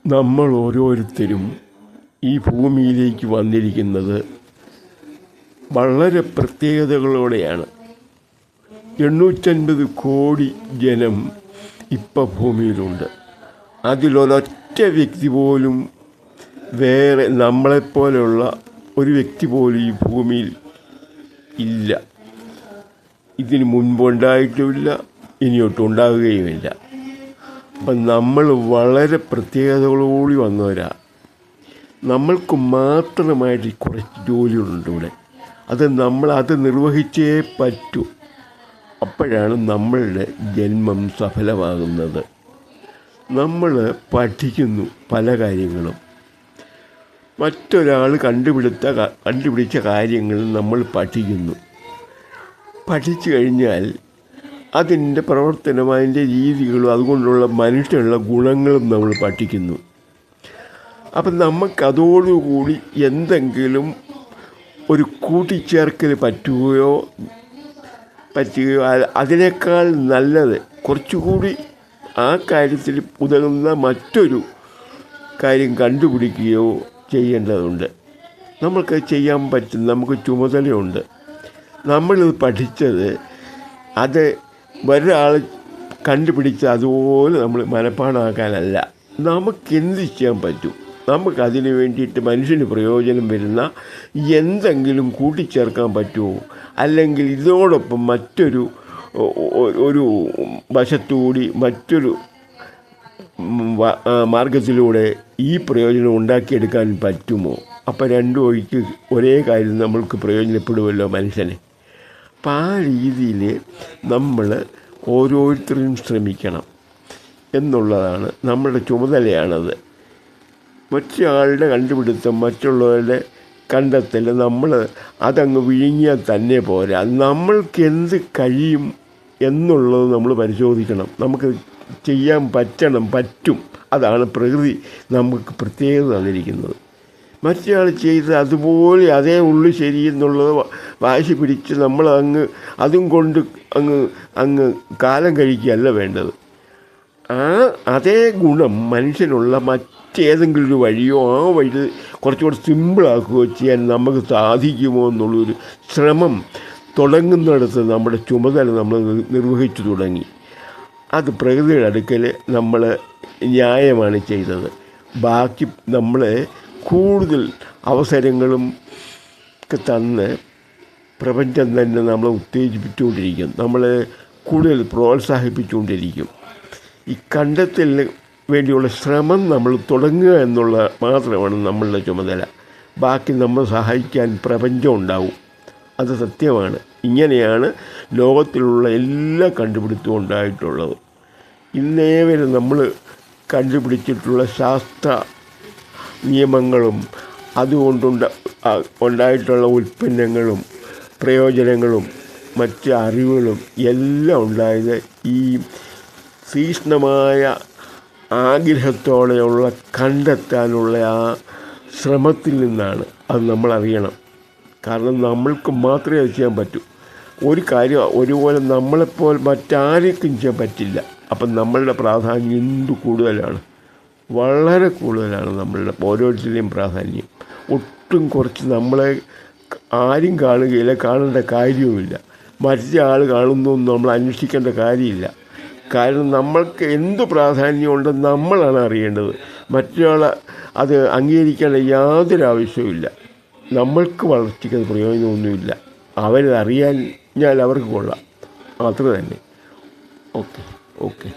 നമ്മൾ ഓരോരുത്തരും ഈ ഭൂമിയിലേക്ക് വന്നിരിക്കുന്നത് വളരെ പ്രത്യേകതകളോടെയാണ്. 850 കോടി ജനം ഇപ്പോൾ ഭൂമിയിലുണ്ട്. അതിലൊരൊറ്റ വ്യക്തി പോലും വേറെ നമ്മളെപ്പോലെയുള്ള ഒരു വ്യക്തി പോലും ഈ ഭൂമിയിൽ ഇല്ല. ഇതിന് മുൻപുണ്ടായിട്ടുമില്ല, ഇനിയൊട്ടുണ്ടാകുകയുമില്ല. അപ്പം നമ്മൾ വളരെ പ്രത്യേകതകളോടി വന്നവരാണ്. നമ്മൾക്ക് മാത്രമായിട്ട് കുറച്ച് ജോലികളുണ്ട് ഇവിടെ. അത് നിർവഹിച്ചേ പറ്റൂ. അപ്പോഴാണ് നമ്മളുടെ ജന്മം സഫലമാകുന്നത്. നമ്മൾ പഠിക്കുന്നു പല കാര്യങ്ങളും. മറ്റൊരാൾ കണ്ടുപിടിച്ച കാര്യങ്ങൾ നമ്മൾ പഠിക്കുന്നു. പഠിച്ചു കഴിഞ്ഞാൽ അതിൻ്റെ പ്രവർത്തനം, അതിൻ്റെ രീതികളും അതുകൊണ്ടുള്ള മനുഷ്യനുള്ള ഗുണങ്ങളും നമ്മൾ പഠിക്കുന്നു. അപ്പം നമുക്കതോടുകൂടി എന്തെങ്കിലും ഒരു കൂട്ടിച്ചേർക്കൽ പറ്റുകയോ അതിനേക്കാൾ നല്ലത് കുറച്ചുകൂടി ആ കാര്യത്തിൽ ഉതകുന്ന മറ്റൊരു കാര്യം കണ്ടുപിടിക്കുകയോ ചെയ്യേണ്ടതുണ്ട്. നമുക്ക് ചെയ്യാൻ പറ്റും. നമുക്ക് ചുമതലയുണ്ട്. നമ്മളിത് പഠിച്ചത് അത് ഒരാൾ കണ്ടുപിടിച്ച് അതുപോലെ നമ്മൾ മനപ്പാടാക്കാനല്ല. നമുക്കെന്ത് ചെയ്യാൻ പറ്റും? നമുക്കതിന് വേണ്ടിയിട്ട് മനുഷ്യന് പ്രയോജനം വരുന്ന എന്തെങ്കിലും കൂട്ടിച്ചേർക്കാൻ പറ്റുമോ? അല്ലെങ്കിൽ ഇതിനോടൊപ്പം മറ്റൊരു വശത്തുകൂടി മറ്റൊരു മാർഗത്തിലൂടെ ഈ പ്രയോജനം ഉണ്ടാക്കിയെടുക്കാൻ പറ്റുമോ? അപ്പോൾ രണ്ടും ഒരേ കാര്യം നമ്മൾക്ക് പ്രയോജനപ്പെടുമല്ലോ മനുഷ്യനെ. അപ്പം ആ രീതിയിൽ നമ്മൾ ഓരോരുത്തരും ശ്രമിക്കണം എന്നുള്ളതാണ് നമ്മുടെ ചുമതലയാണത്. മറ്റൊരാളുടെ കണ്ടുപിടുത്തം, മറ്റുള്ളവരുടെ കണ്ടെത്തൽ നമ്മൾ അതങ്ങ് വിഴുങ്ങിയാൽ തന്നെ പോരാ. നമ്മൾക്ക് എന്ത് കഴിയും എന്നുള്ളത് നമ്മൾ പരിശോധിക്കണം. നമുക്ക് ചെയ്യാൻ പറ്റും. അതാണ് പ്രകൃതി നമുക്ക് പ്രത്യേകത തന്നിരിക്കുന്നത്. മറ്റൊരാൾ ചെയ്ത് അതുപോലെ അതേ ഉള്ളു ശരിയെന്നുള്ളത് വാശി പിടിച്ച് നമ്മൾ അതും കൊണ്ട് അങ്ങ് കാലം കഴിക്കുകയല്ല വേണ്ടത്. അതേ ഗുണം മനുഷ്യനുള്ള മറ്റേതെങ്കിലും ഒരു വഴിയോ ആ വഴി കുറച്ചുകൂടി സിമ്പിളാക്കുകയോ ചെയ്യാൻ നമുക്ക് സാധിക്കുമോ എന്നുള്ളൊരു ശ്രമം തുടങ്ങുന്നിടത്ത് നമ്മുടെ ചുമതല നമ്മൾ നിർവഹിച്ചു തുടങ്ങി. അത് പ്രകൃതിയുടെ അടുക്കൽ നമ്മൾ ന്യായമാണ് ചെയ്തത്. ബാക്കി നമ്മൾ കൂടുതൽ അവസരങ്ങളും ഒക്കെ തന്ന് പ്രപഞ്ചം തന്നെ നമ്മളെ ഉത്തേജിപ്പിച്ചുകൊണ്ടിരിക്കും. നമ്മളെ കൂടുതൽ പ്രോത്സാഹിപ്പിച്ചുകൊണ്ടിരിക്കും. ഈ കണ്ടെത്തലിന് വേണ്ടിയുള്ള ശ്രമം നമ്മൾ തുടങ്ങുക എന്നുള്ള മാത്രമാണ് നമ്മളുടെ ചുമതല. ബാക്കി നമ്മൾ സഹായിക്കാൻ പ്രപഞ്ചം ഉണ്ടാവും. അത് സത്യമാണ്. ഇങ്ങനെയാണ് ലോകത്തിലുള്ള എല്ലാ കണ്ടുപിടുത്തവും ഉണ്ടായിട്ടുള്ളത്. ഇന്നേ വരെ നമ്മൾ കണ്ടുപിടിച്ചിട്ടുള്ള ശാസ്ത്ര നിയമങ്ങളും ഉണ്ടായിട്ടുള്ള ഉൽപ്പന്നങ്ങളും പ്രയോജനങ്ങളും മറ്റ് അറിവുകളും എല്ലാം ഉണ്ടായത് ഈ തീക്ഷ്ണമായ ആഗ്രഹത്തോടെയുള്ള കണ്ടെത്താനുള്ള ആ ശ്രമത്തിൽ നിന്നാണ്. അത് നമ്മൾ അറിയണം. കാരണം നമ്മൾക്ക് മാത്രമേ അത് ചെയ്യാൻ പറ്റൂ. ഒരു കാര്യം ഒരുപോലെ നമ്മളെപ്പോലെ മറ്റാർക്കും ചെയ്യാൻ പറ്റില്ല. അപ്പം നമ്മളുടെ പ്രാധാന്യം എന്ത് കൂടുതലാണ്, വളരെ കൂടുതലാണ് നമ്മളുടെ ഓരോരുത്തരുടെയും പ്രാധാന്യം. ഒട്ടും കുറച്ച് നമ്മളെ ആരും കാണുകയില്ല, കാണേണ്ട കാര്യവുമില്ല. മറ്റൊരാൾ കാണുന്നൊന്നും നമ്മൾ അന്വേഷിക്കേണ്ട കാര്യമില്ല. കാരണം നമ്മൾക്ക് എന്ത് പ്രാധാന്യമുണ്ടെന്ന് നമ്മളാണ് അറിയേണ്ടത്. മറ്റൊരാൾ അത് അംഗീകരിക്കേണ്ട യാതൊരു ആവശ്യവുമില്ല. നമ്മൾക്ക് വളർച്ചയ്ക്ക് അത് പ്രയോജനമൊന്നുമില്ല. അവരത് അറിയാൻ അവർക്ക് കൊള്ളാം, അത്ര തന്നെ. ഓക്കെ.